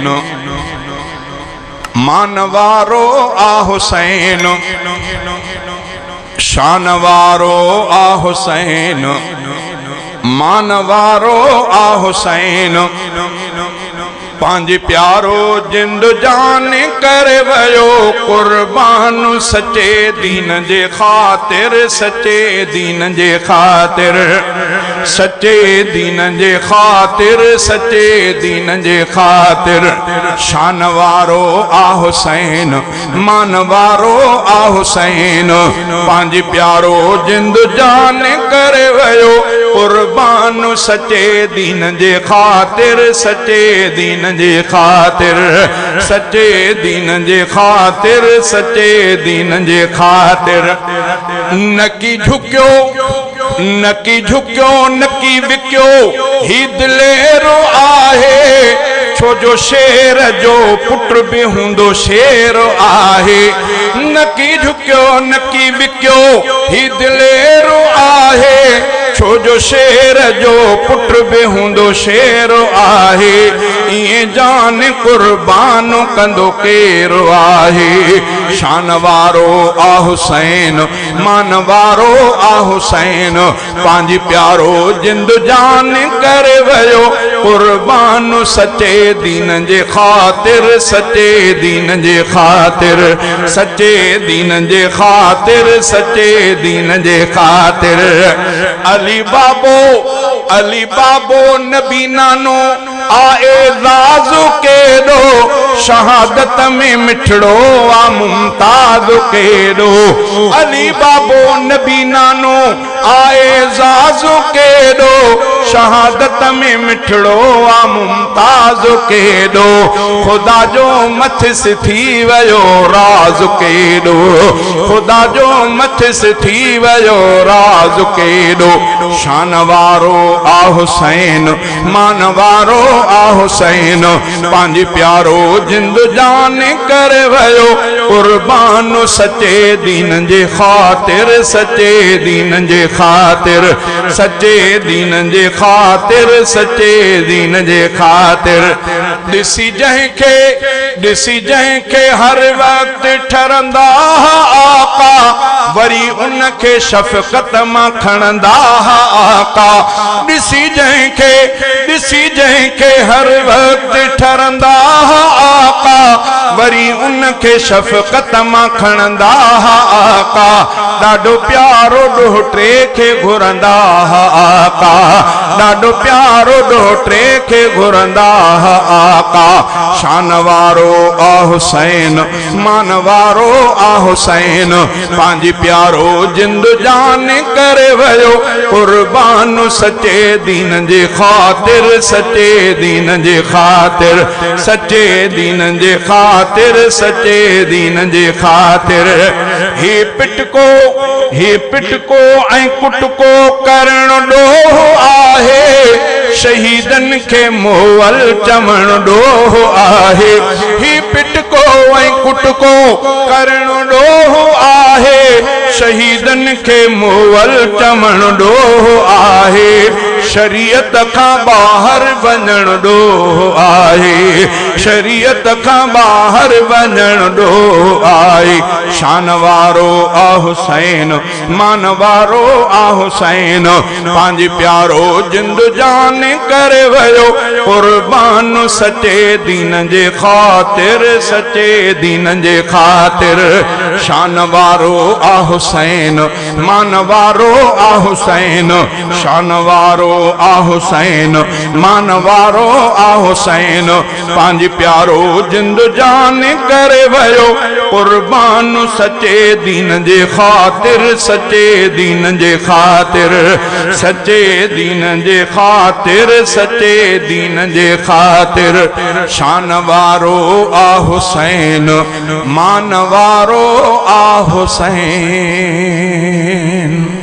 हुसैन मानवारो आ हुसैन शानवारो आ हुसैन मानवारो आ हुसैन पांच प्यारो जिंद जान कर वयो कुर्बान सच्चे दीन जे खातिर सच्चे दीन जे खातिर सच्चे दीन जे खातिर सच्चे दीन जे खातिर शानवारो आ हुसैन मानवारो आ हुसैन पांच प्यारो जिंद जान कर वयो कुर्बान सच्चे दीन जे खातिर सच्चे दीन जे खातिर सच्चे दीन जे खातिर सच्चे दीन जे खातिर नकी झुक्यो नकी झुक्यो नकी विक्यो ही दिलेरो आहे छो जो शेर जो पुत्र भी हुंदो शेर आहे नकी झुक्यो नकी विक्यो ही दिलेरो आहे छो जो शेर जो पुत्र भी हुंदो शेर आहे ये जान कुर्बान कंदो केरो आहे शानवारो आ हुसैन मानवारो आ हुसैन पांच प्यारो जिंद जान कर वयो कुर्बान सच्चे दीन जे खातिर सच्चे दीन जे खातिर सच्चे दीन जे खातिर सच्चे दीन जे खातिर अली बाबो नबी नानो आए राजो के दो शहादत में मिठड़ो आ मुमताज के दो अली बाबो नबी नानो आए राजो के दो शहादत में मिठड़ो आ मुमताज के दो खुदा जो मथिस थी वयो राज के दो खुदा जो मथिस थी वयो राज के दो शानवारो आ हुसैन मानवारो आ हुसैन पांच प्यारो जिंद जान कर वयो कुर्बान सच्चे दीन जे खातिर सच्चे दीन जे खातिर सच्चे दीन जे खातिर सच्चे दीन जे खातिर ॾिसी जंहिंखे हर वक्त ठरंदा आका वरी उनखे शफ़क़त मां खणंदा आका ॾिसी जंहिंखे हर वक्त ठरंदा आका वरी उनखे शफ़क़त मां खणंदा आका ॾाढो प्यारो ॾोहटे खे घुरंदा आका ॾाढो प्यारो ॾोहटे खे घुरंदा आका शानवारो आ हुसैन मानवारो आ हुसैन पांच प्यारो जिंद जान कर वयो कुर्बान सच्चे दीन जे खातिर सच्चे दीन जे खातिर सच्चे दीन जे खातिर सच्चे दीन जे खातिर ही पिटको ऐं कुटको करण ॾोह आहे शहीदन के मोहल चमन ॾोह आहे ही पिटको ऐं कुटको करण ॾोह आहे शहीदन के मोहल चमन ॾोह आहे शरीयत का बाहर वञण ॾोह आहे शरीयत का बाहर वञण ॾोह आहे शानवारो आ हुसैन मानवारो आ हुसैन पांच प्यारो जिंद जान कर वयो कुर्बान सच्चे दीन जे खातिर सच्चे दीन जे खातिर शानवारो आ हुसैन मानवारो आ हुसैन शानवारो आ हुसैन मानवारो आ हुसैन पांच प्यारो जिंद जान कर वयो कुर्बान सच्चे दीन जे खातिर सच्चे दीन जे खातिर सच्चे दीन जे खातिर सच्चे दीन जे खातिर शानवारो आ हुसैन मानवारो आ हुसैन।